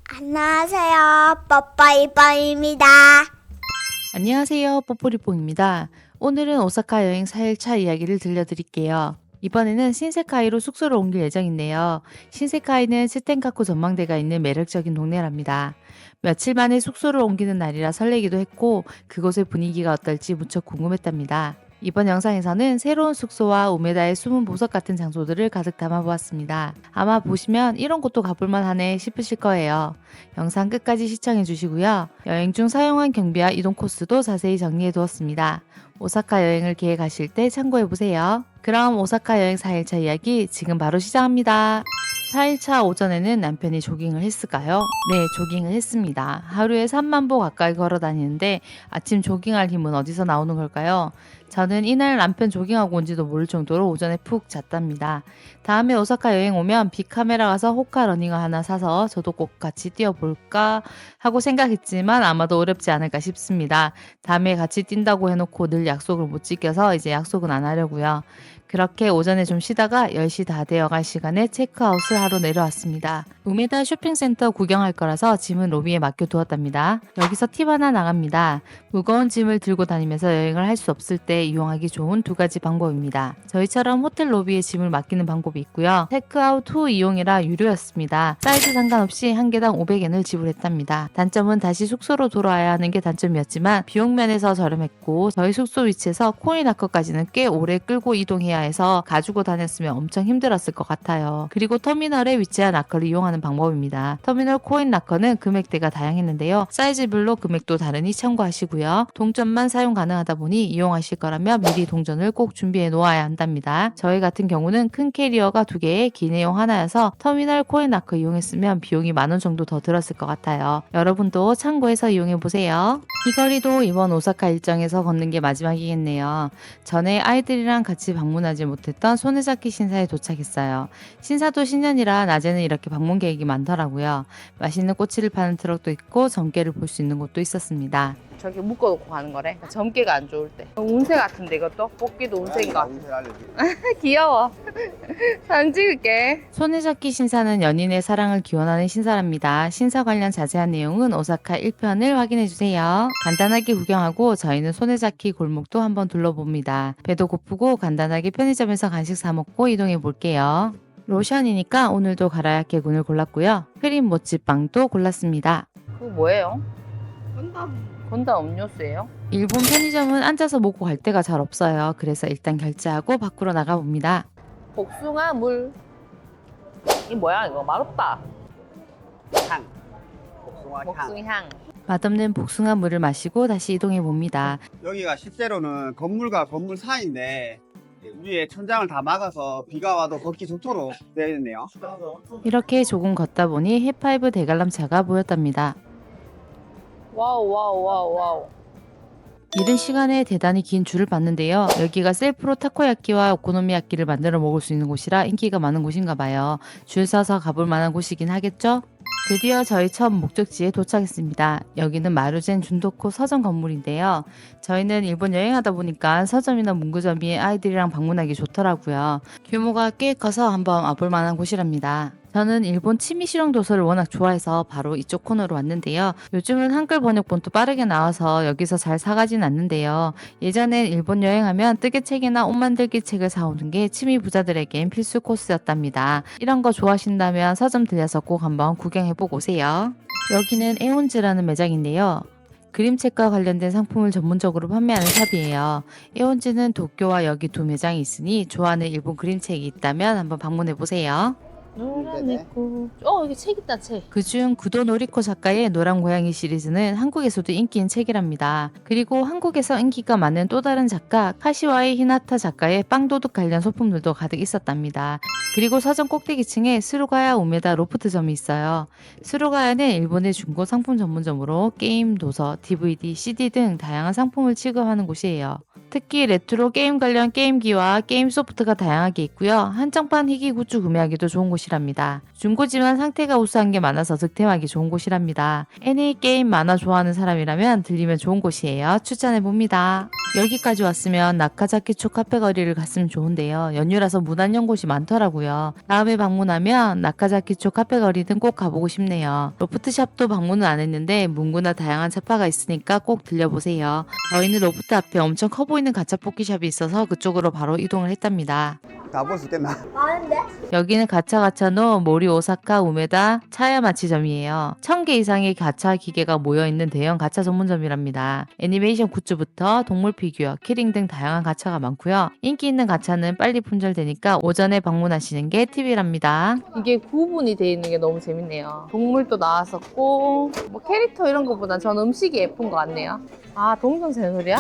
안녕하세요. 뽀뽀이뽀입니다. 안녕하세요. 뽀뽀리뽕입니다. 오늘은 오사카 여행 4일차 이야기를 들려드릴게요. 이번에는 신세카이로 숙소를 옮길 예정인데요. 신세카이는 스텐카쿠 전망대가 있는 매력적인 동네랍니다. 며칠 만에 숙소를 옮기는 날이라 설레기도 했고 그곳의 분위기가 어떨지 무척 궁금했답니다. 이번 영상에서는 새로운 숙소와 우메다의 숨은 보석 같은 장소들을 가득 담아보았습니다. 아마 보시면 이런 곳도 가볼만 하네 싶으실 거예요. 영상 끝까지 시청해 주시고요. 여행 중 사용한 경비와 이동 코스도 자세히 정리해 두었습니다. 오사카 여행을 계획하실 때 참고해 보세요. 그럼 오사카 여행 4일차 이야기 지금 바로 시작합니다. 4일차 오전에는 남편이 조깅을 했을까요? 네, 조깅을 했습니다. 하루에 3만 보 가까이 걸어 다니는데 아침 조깅할 힘은 어디서 나오는 걸까요? 저는 이날 남편 조깅하고 온지도 모를 정도로 오전에 푹 잤답니다. 다음에 오사카 여행 오면 빅카메라 가서 호카 러닝화 하나 사서 저도 꼭 같이 뛰어볼까 하고 생각했지만 아마도 어렵지 않을까 싶습니다. 다음에 같이 뛴다고 해놓고 늘 약속을 못 지켜서 이제 약속은 안 하려고요. 그렇게 오전에 좀 쉬다가 10시 다 되어갈 시간에 체크아웃을 하러 내려왔습니다. 우메다 쇼핑센터 구경할 거라서 짐은 로비에 맡겨두었답니다. 여기서 팁 하나 나갑니다. 무거운 짐을 들고 다니면서 여행을 할 수 없을 때 이용하기 좋은 두 가지 방법입니다. 저희처럼 호텔 로비에 짐을 맡기는 방법이 있고요. 체크아웃 후 이용이라 유료였습니다. 사이즈 상관없이 한 개당 500엔을 지불했답니다. 단점은 다시 숙소로 돌아와야 하는 게 단점이었지만 비용 면에서 저렴했고 저희 숙소 위치에서 코인아커까지는 꽤 오래 끌고 이동해야 해서 가지고 다녔으면 엄청 힘들었을 것 같아요. 그리고 터미널에 위치한 락커를 이용하는 방법입니다. 터미널 코인 락커는 금액대가 다양했는데요. 사이즈별로 금액도 다르니 참고하시고요. 동전만 사용 가능하다 보니 이용하실 거라면 미리 동전을 꼭 준비해 놓아야 한답니다. 저희 같은 경우는 큰 캐리어가 2개에 기내용 하나여서 터미널 코인 락커 이용했으면 비용이 10,000원 정도 더 들었을 것 같아요. 여러분도 참고해서 이용해 보세요. 이 거리도 이번 오사카 일정에서 걷는 게 마지막이겠네요. 전에 아이들이랑 같이 방문하지 못했던 소네자키 신사에 도착했어요. 신사도 신년이라 낮에는 이렇게 방문 계획이 많더라고요. 맛있는 꼬치를 파는 트럭도 있고 점괘를 볼 수 있는 곳도 있었습니다. 저기 묶어놓고 가는 거래. 점괘가 안 좋을 때. 운세 같은데 이것도? 뽑기도 운세인 것 같아. 귀여워. 사진 찍을게. 소네자키 신사는 연인의 사랑을 기원하는 신사랍니다. 신사 관련 자세한 내용은 오사카 1편을 확인해주세요. 간단하게 구경하고 저희는 소네자키 골목도 한번 둘러봅니다. 배도 고프고 간단하게 편의점에서 간식 사먹고 이동해 볼게요. 로션이니까 오늘도 가라야케 군을 골랐고요. 크림 모찌빵도 골랐습니다. 그거 뭐예요? 건담 음료수예요? 일본 편의점은 앉아서 먹고 갈 데가 잘 없어요. 그래서 일단 결제하고 밖으로 나가봅니다. 복숭아 물. 이 뭐야 이거? 맛없다. 향. 복숭아 향. 복숭향. 맛없는 복숭아 물을 마시고 다시 이동해 봅니다. 여기가 실제로는 건물과 건물 사이인데 위에 천장을 다 막아서 비가 와도 걷기 좋도록 되어 있네요. 이렇게 조금 걷다 보니 해파이브 대관람차가 보였답니다. 와우. 이른 시간에 대단히 긴 줄을 봤는데요. 여기가 셀프로 타코야끼와 오코노미야끼를 만들어 먹을 수 있는 곳이라 인기가 많은 곳인가 봐요. 줄 서서 가볼 만한 곳이긴 하겠죠? 드디어 저희 첫 목적지에 도착했습니다. 여기는 마루젠 준도코 서점 건물인데요. 저희는 일본 여행하다 보니까 서점이나 문구점이 아이들이랑 방문하기 좋더라고요. 규모가 꽤 커서 한번 와볼 만한 곳이랍니다. 저는 일본 취미 실용 도서를 워낙 좋아해서 바로 이쪽 코너로 왔는데요. 요즘은 한글 번역본도 빠르게 나와서 여기서 잘 사가진 않는데요. 예전엔 일본 여행하면 뜨개책이나 옷 만들기 책을 사오는 게 취미 부자들에겐 필수 코스였답니다. 이런 거 좋아하신다면 서점 들려서 꼭 한번 구경해보고 오세요. 여기는 에온즈라는 매장인데요. 그림책과 관련된 상품을 전문적으로 판매하는 샵이에요. 에온즈는 도쿄와 여기 두 매장이 있으니 좋아하는 일본 그림책이 있다면 한번 방문해보세요. 노란 내꽃. 여기 책 있다, 책. 그중 구도 노리코 작가의 노란 고양이 시리즈는 한국에서도 인기인 책이랍니다. 그리고 한국에서 인기가 많은 또 다른 작가 카시와이 히나타 작가의 빵도둑 관련 소품들도 가득 있었답니다. 그리고 서점 꼭대기층에 스루가야 우메다 로프트점이 있어요. 스루가야는 일본의 중고 상품 전문점으로 게임, 도서, DVD, CD 등 다양한 상품을 취급하는 곳이에요. 특히 레트로 게임 관련 게임기와 게임 소프트가 다양하게 있고요. 한정판 희귀 굿즈 구매하기도 좋은 곳이랍니다. 중고지만 상태가 우수한 게 많아서 득템하기 좋은 곳이랍니다. 애니 게임 만화 좋아하는 사람이라면 들리면 좋은 곳이에요. 추천해봅니다. 여기까지 왔으면 나카자키초 카페 거리를 갔으면 좋은데요. 연휴라서 문 안 연 곳이 많더라고요. 다음에 방문하면 나카자키초 카페 거리는 꼭 가보고 싶네요. 로프트샵도 방문은 안 했는데 문구나 다양한 차파가 있으니까 꼭 들려보세요. 저희는 로프트 앞에 엄청 커 보이는 가짜 뽑기샵이 있어서 그쪽으로 바로 이동을 했답니다. 다 볼 수 있겠나? 많은데? 여기는 가차가차노 모리 오사카 우메다 차야마치점이에요. 1000개 이상의 가차 기계가 모여있는 대형 가차 전문점이랍니다. 애니메이션 굿즈부터 동물 피규어, 키링 등 다양한 가차가 많고요. 인기 있는 가차는 빨리 품절되니까 오전에 방문하시는 게 팁이랍니다. 이게 구분이 되어 있는 게 너무 재밌네요. 동물도 나왔었고 뭐 캐릭터 이런 것보다 전 음식이 예쁜 것 같네요. 아, 동성센소리야?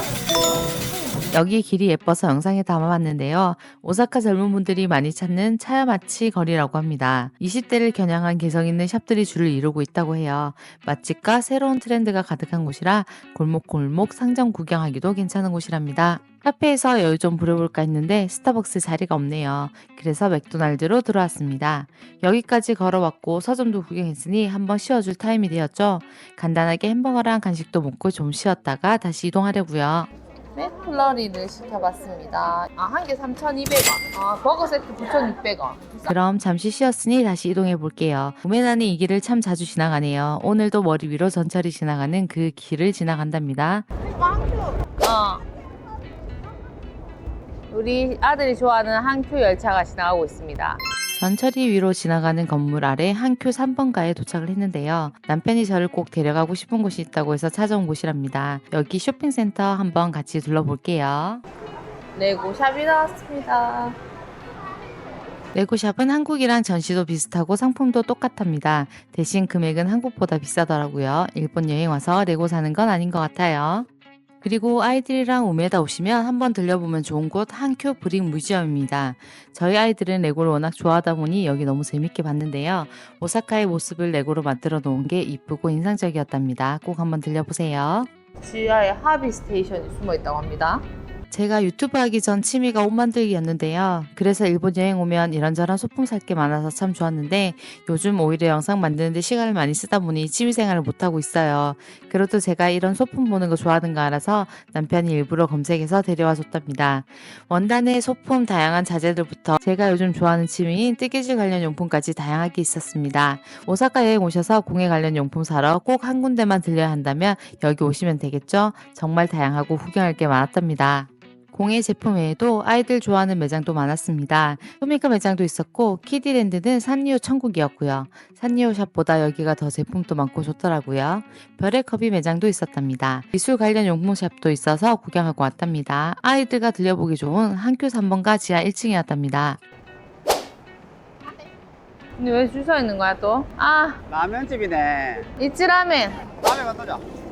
여기 길이 예뻐서 영상에 담아봤는데요. 오사카 젊은 분들이 많이 찾는 차야마치 거리라고 합니다. 20대를 겨냥한 개성 있는 샵들이 줄을 이루고 있다고 해요. 맛집과 새로운 트렌드가 가득한 곳이라 골목골목 상점 구경하기도 괜찮은 곳이랍니다. 카페에서 여유 좀 부려볼까 했는데 스타벅스 자리가 없네요. 그래서 맥도날드로 들어왔습니다. 여기까지 걸어왔고 서점도 구경했으니 한번 쉬어줄 타임이 되었죠. 간단하게 햄버거랑 간식도 먹고 좀 쉬었다가 다시 이동하려고요. 맥플러리를 시켜봤습니다. 한 개 3,200원. 버거 세트 9,600원. 그럼 잠시 쉬었으니 다시 이동해 볼게요. 우메나는 이 길을 참 자주 지나가네요. 오늘도 머리 위로 전철이 지나가는 그 길을 지나간답니다. 우리 아들이 좋아하는 한큐 열차가 지나가고 있습니다. 전철이 위로 지나가는 건물 아래 한큐 3번가에 도착을 했는데요. 남편이 저를 꼭 데려가고 싶은 곳이 있다고 해서 찾아온 곳이랍니다. 여기 쇼핑센터 한번 같이 둘러볼게요. 레고샵이 나왔습니다. 레고샵은 한국이랑 전시도 비슷하고 상품도 똑같답니다. 대신 금액은 한국보다 비싸더라고요. 일본 여행 와서 레고 사는 건 아닌 것 같아요. 그리고 아이들이랑 우메다 오시면 한번 들려보면 좋은 곳 한큐 브릭 뮤지엄입니다. 저희 아이들은 레고를 워낙 좋아하다 보니 여기 너무 재밌게 봤는데요. 오사카의 모습을 레고로 만들어 놓은 게 이쁘고 인상적이었답니다. 꼭 한번 들려보세요. 지하에 하비 스테이션이 숨어 있다고 합니다. 제가 유튜브 하기 전 취미가 옷 만들기였는데요. 그래서 일본 여행 오면 이런저런 소품 살 게 많아서 참 좋았는데 요즘 오히려 영상 만드는데 시간을 많이 쓰다 보니 취미생활을 못하고 있어요. 그래도 제가 이런 소품 보는 거 좋아하는 거 알아서 남편이 일부러 검색해서 데려와 줬답니다. 원단의 소품 다양한 자재들부터 제가 요즘 좋아하는 취미인 뜨개질 관련 용품까지 다양하게 있었습니다. 오사카 여행 오셔서 공예 관련 용품 사러 꼭 한 군데만 들려야 한다면 여기 오시면 되겠죠? 정말 다양하고 구경할 게 많았답니다. 공예 제품 외에도 아이들 좋아하는 매장도 많았습니다. 토미카 매장도 있었고 키디랜드는 산리오 천국이었고요. 산리오 샵보다 여기가 더 제품도 많고 좋더라고요. 별의 컵이 매장도 있었답니다. 미술 관련 용품 샵도 있어서 구경하고 왔답니다. 아이들과 들려보기 좋은 한큐 3번가 지하 1층이었답니다. 근데 왜 줄 서 있는 거야 또? 라면집이네. 있지 라멘. 라면 어떠죠?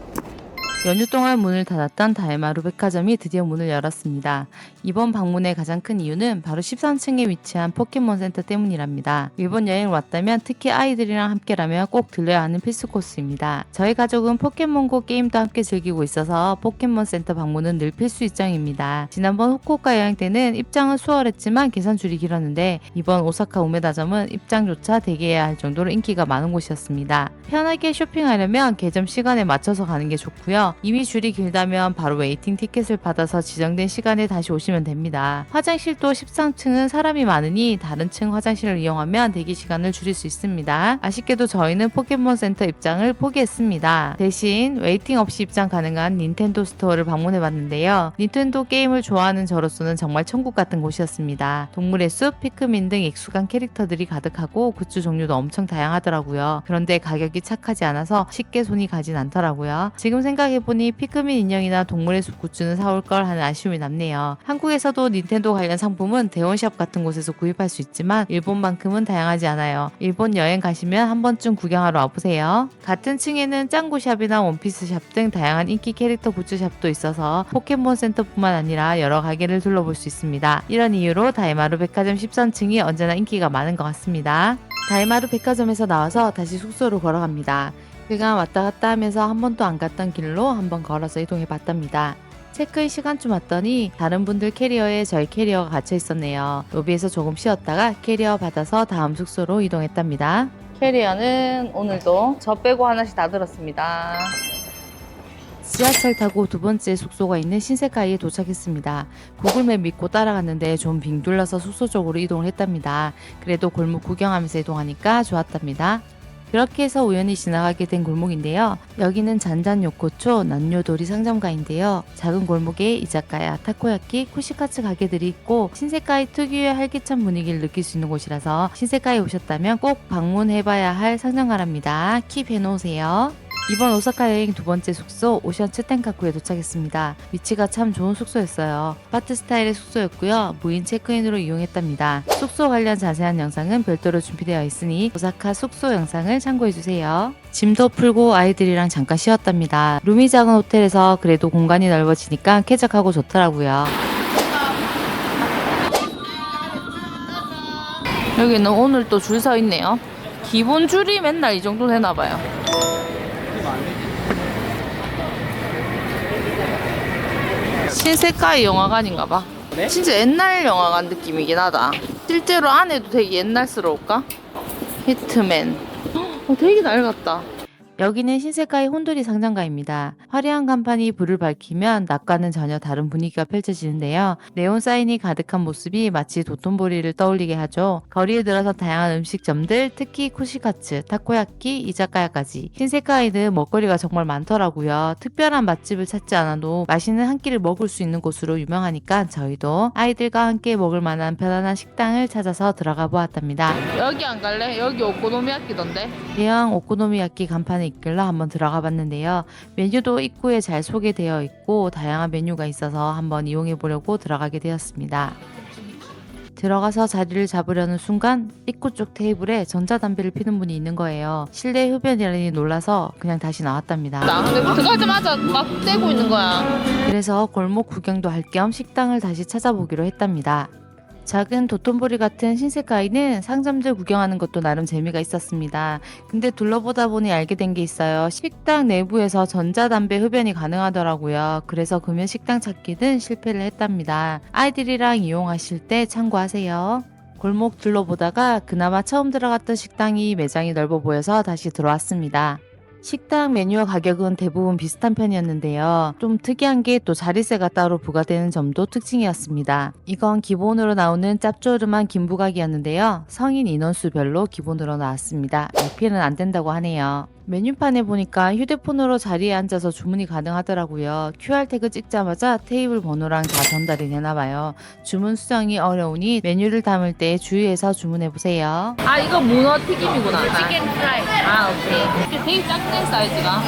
연휴 동안 문을 닫았던 다이마루 백화점이 드디어 문을 열었습니다. 이번 방문의 가장 큰 이유는 바로 13층에 위치한 포켓몬 센터 때문이랍니다. 일본 여행을 왔다면 특히 아이들이랑 함께라면 꼭 들려야 하는 필수 코스입니다. 저희 가족은 포켓몬고 게임도 함께 즐기고 있어서 포켓몬 센터 방문은 늘 필수 일정입니다. 지난번 후쿠오카 여행 때는 입장은 수월했지만 계산줄이 길었는데 이번 오사카 우메다점은 입장조차 대기해야 할 정도로 인기가 많은 곳이었습니다. 편하게 쇼핑하려면 개점 시간에 맞춰서 가는 게 좋고요. 이미 줄이 길다면 바로 웨이팅 티켓을 받아서 지정된 시간에 다시 오시면 됩니다. 화장실도 13층은 사람이 많으니 다른 층 화장실을 이용하면 대기 시간을 줄일 수 있습니다. 아쉽게도 저희는 포켓몬 센터 입장을 포기했습니다. 대신 웨이팅 없이 입장 가능한 닌텐도 스토어를 방문해봤는데요. 닌텐도 게임을 좋아하는 저로서는 정말 천국 같은 곳이었습니다. 동물의 숲, 피크민 등 익숙한 캐릭터들이 가득하고 굿즈 종류도 엄청 다양하더라고요. 그런데 가격이 착하지 않아서 쉽게 손이 가진 않더라고요. 지금 생각해보니 피크민 인형이나 동물의 숲 굿즈는 사올 걸 하는 아쉬움이 남네요. 한국에서도 닌텐도 관련 상품은 대원샵 같은 곳에서 구입할 수 있지만 일본만큼은 다양하지 않아요. 일본 여행 가시면 한 번쯤 구경하러 와보세요. 같은 층에는 짱구샵이나 원피스샵 등 다양한 인기 캐릭터 굿즈샵도 있어서 포켓몬 센터뿐만 아니라 여러 가게를 둘러볼 수 있습니다. 이런 이유로 다이마루 백화점 13층이 언제나 인기가 많은 것 같습니다. 다이마루 백화점에서 나와서 다시 숙소로 걸어갑니다. 그간 왔다 갔다 하면서 한 번도 안 갔던 길로 한번 걸어서 이동해 봤답니다. 체크인 시간쯤 왔더니 다른 분들 캐리어에 저희 캐리어가 갇혀 있었네요. 로비에서 조금 쉬었다가 캐리어 받아서 다음 숙소로 이동했답니다. 캐리어는 오늘도 저 빼고 하나씩 다 들었습니다. 지하철 타고 두 번째 숙소가 있는 신세카이에 도착했습니다. 구글맵 믿고 따라갔는데 좀 빙 둘러서 숙소 쪽으로 이동을 했답니다. 그래도 골목 구경하면서 이동하니까 좋았답니다. 그렇게 해서 우연히 지나가게 된 골목인데요. 여기는 잔잔요코초 난요도리 상점가인데요. 작은 골목에 이자카야, 타코야키, 쿠시카츠 가게들이 있고 신세카이 특유의 활기찬 분위기를 느낄 수 있는 곳이라서 신세카이에 오셨다면 꼭 방문해봐야 할 상점가랍니다. 킵해놓으세요. 이번 오사카 여행 두 번째 숙소 오션 츠텐카쿠에 도착했습니다. 위치가 참 좋은 숙소였어요. 아파트 스타일의 숙소였고요. 무인 체크인으로 이용했답니다. 숙소 관련 자세한 영상은 별도로 준비되어 있으니 오사카 숙소 영상을 참고해주세요. 짐도 풀고 아이들이랑 잠깐 쉬었답니다. 룸이 작은 호텔에서 그래도 공간이 넓어지니까 쾌적하고 좋더라고요. 여기는 오늘 또 줄 서 있네요. 기본 줄이 맨날 이 정도 되나봐요. 신세카이 영화관인가봐. 네? 진짜 옛날 영화관 느낌이긴 하다. 실제로 안에도 되게 옛날스러울까? 히트맨. 되게 낡았다. 여기는 신세카이 혼돌이 상점가입니다. 화려한 간판이 불을 밝히면 낮과는 전혀 다른 분위기가 펼쳐지는데요. 네온 사인이 가득한 모습이 마치 도톤보리를 떠올리게 하죠. 거리에 들어서 다양한 음식점들, 특히 쿠시카츠, 타코야키, 이자카야까지. 신세카이는 먹거리가 정말 많더라고요. 특별한 맛집을 찾지 않아도 맛있는 한 끼를 먹을 수 있는 곳으로 유명하니까 저희도 아이들과 함께 먹을 만한 편안한 식당을 찾아서 들어가 보았답니다. 여기 안 갈래? 여기 오코노미야끼던데? 대형 오코노미야끼 간판에 있길래 한번 들어가 봤는데요. 메뉴도 입구에 잘 소개되어 있고 다양한 메뉴가 있어서 한번 이용해 보려고 들어가게 되었습니다. 들어가서 자리를 잡으려는 순간 입구 쪽 테이블에 전자담배를 피는 분이 있는 거예요. 실내 흡연이라니 놀라서 그냥 다시 나왔답니다. 근데 들어가자마자 막 떼고 있는 거야. 그래서 골목 구경도 할 겸 식당을 다시 찾아보기로 했답니다. 작은 도톤보리 같은 신세카이는 상점들 구경하는 것도 나름 재미가 있었습니다. 근데 둘러보다 보니 알게 된 게 있어요. 식당 내부에서 전자담배 흡연이 가능하더라고요. 그래서 금연 식당 찾기는 실패를 했답니다. 아이들이랑 이용하실 때 참고하세요. 골목 둘러보다가 그나마 처음 들어갔던 식당이 매장이 넓어 보여서 다시 들어왔습니다. 식당 메뉴와 가격은 대부분 비슷한 편이었는데요. 좀 특이한 게 또 자리세가 따로 부과되는 점도 특징이었습니다. 이건 기본으로 나오는 짭조름한 김부각이었는데요. 성인 인원수별로 기본으로 나왔습니다. LP는 안 된다고 하네요. 메뉴판에 보니까 휴대폰으로 자리에 앉아서 주문이 가능하더라고요. QR태그 찍자마자 테이블 번호랑 다 전달이 되나봐요. 주문 수정이 어려우니 메뉴를 담을 때 주의해서 주문해보세요. 아 이거 문어 튀김이구나. 치킨 프라이. 아 오케이. 되게 작네 사이즈가.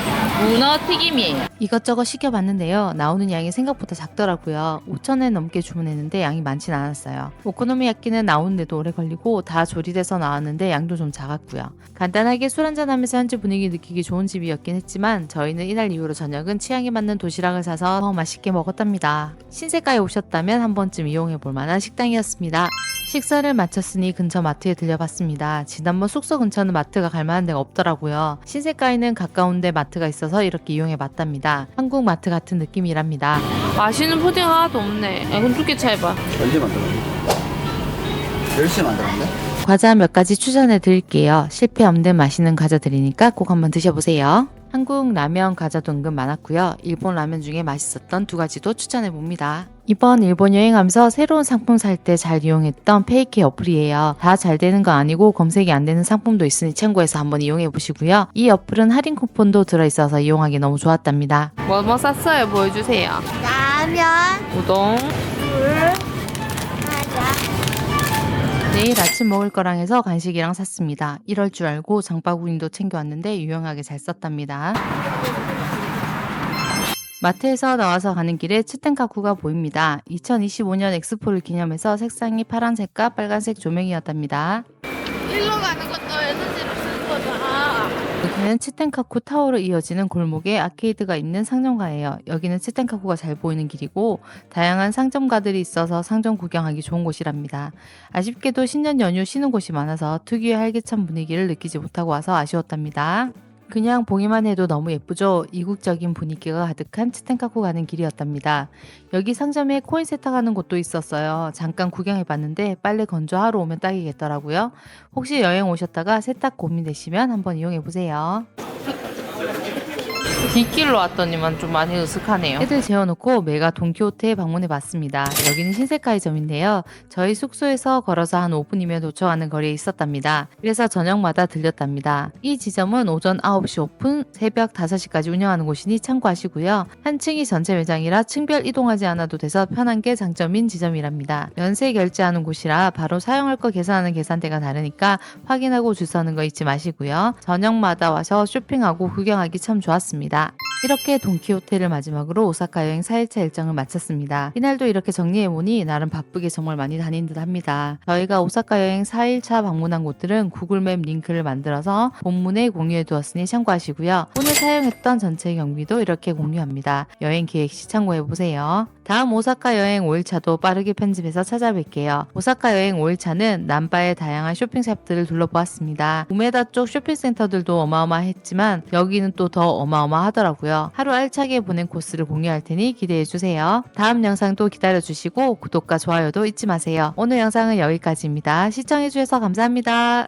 문어 튀김이에요. 이것저것 시켜봤는데요. 나오는 양이 생각보다 작더라고요. 5,000엔 넘게 주문했는데 양이 많진 않았어요. 오코노미야끼는 나오는데도 오래 걸리고 다 조리돼서 나왔는데 양도 좀 작았고요. 간단하게 술 한잔하면서 현지 분위기 느끼기 좋은 집이었긴 했지만 저희는 이날 이후로 저녁은 취향에 맞는 도시락을 사서 더 맛있게 먹었답니다. 신세카에 오셨다면 한 번쯤 이용해볼 만한 식당이었습니다. 식사를 마쳤으니 근처 마트에 들려봤습니다. 지난번 숙소 근처는 마트가 갈만한 데가 없더라고요. 신세카에는 가까운데 마트가 있어서 이렇게 이용해봤답니다. 한국 마트 같은 느낌이랍니다. 맛있는 푸딩 하나도 없네. 야 그럼 두께 차해봐. 언제 만들었니? 10시에 만들었는데? 과자 몇 가지 추천해 드릴게요. 실패 없는 맛있는 과자들이니까 꼭 한번 드셔보세요. 한국 라면 과자도 은근 많았고요. 일본 라면 중에 맛있었던 두 가지도 추천해 봅니다. 이번 일본 여행하면서 새로운 상품 살 때 잘 이용했던 페이케 어플이에요. 다 잘 되는 거 아니고 검색이 안 되는 상품도 있으니 참고해서 한번 이용해 보시고요. 이 어플은 할인 쿠폰도 들어있어서 이용하기 너무 좋았답니다. 뭐 샀어요? 보여주세요. 라면, 우동. 과자. 내일 아침 먹을 거랑 해서 간식이랑 샀습니다. 이럴 줄 알고 장바구니도 챙겨왔는데 유용하게 잘 썼답니다. 마트에서 나와서 가는 길에 츠텐카쿠가 보입니다. 2025년 엑스포를 기념해서 색상이 파란색과 빨간색 조명이었답니다. 일로 가는 것도 에너지를 쓰는 거잖아. 여기는 츠텐카쿠 타워로 이어지는 골목에 아케이드가 있는 상점가예요. 여기는 츠텐카쿠가 잘 보이는 길이고 다양한 상점가들이 있어서 상점 구경하기 좋은 곳이랍니다. 아쉽게도 신년 연휴 쉬는 곳이 많아서 특유의 활기찬 분위기를 느끼지 못하고 와서 아쉬웠답니다. 그냥 보기만 해도 너무 예쁘죠? 이국적인 분위기가 가득한 츠텐카쿠 가는 길이었답니다. 여기 상점에 코인 세탁하는 곳도 있었어요. 잠깐 구경해봤는데 빨래 건조하러 오면 딱이겠더라고요. 혹시 여행 오셨다가 세탁 고민되시면 한번 이용해보세요. 뒷길로 왔더니만 좀 많이 으슥하네요. 애들 재워놓고 메가 돈키호테에 방문해 봤습니다. 여기는 신세카이점인데요. 저희 숙소에서 걸어서 한 5분이면 도착하는 거리에 있었답니다. 그래서 저녁마다 들렸답니다. 이 지점은 오전 9시 오픈, 새벽 5시까지 운영하는 곳이니 참고하시고요. 한 층이 전체 매장이라 층별 이동하지 않아도 돼서 편한 게 장점인 지점이랍니다. 면세 결제하는 곳이라 바로 사용할 거 계산하는 계산대가 다르니까 확인하고 줄 서는 거 잊지 마시고요. 저녁마다 와서 쇼핑하고 구경하기 참 좋았습니다. 이렇게 돈키호테를 마지막으로 오사카 여행 4일차 일정을 마쳤습니다. 이날도 이렇게 정리해보니 나름 바쁘게 정말 많이 다닌 듯 합니다. 저희가 오사카 여행 4일차 방문한 곳들은 구글맵 링크를 만들어서 본문에 공유해 두었으니 참고하시고요. 오늘 사용했던 전체 경비도 이렇게 공유합니다. 여행 계획 시 참고해보세요. 다음 오사카 여행 5일차도 빠르게 편집해서 찾아뵐게요. 오사카 여행 5일차는 남바의 다양한 쇼핑샵들을 둘러보았습니다. 우메다 쪽 쇼핑센터들도 어마어마했지만 여기는 또 더 어마어마하더라고요. 하루 알차게 보낸 코스를 공유할 테니 기대해주세요. 다음 영상도 기다려주시고 구독과 좋아요도 잊지 마세요. 오늘 영상은 여기까지입니다. 시청해주셔서 감사합니다.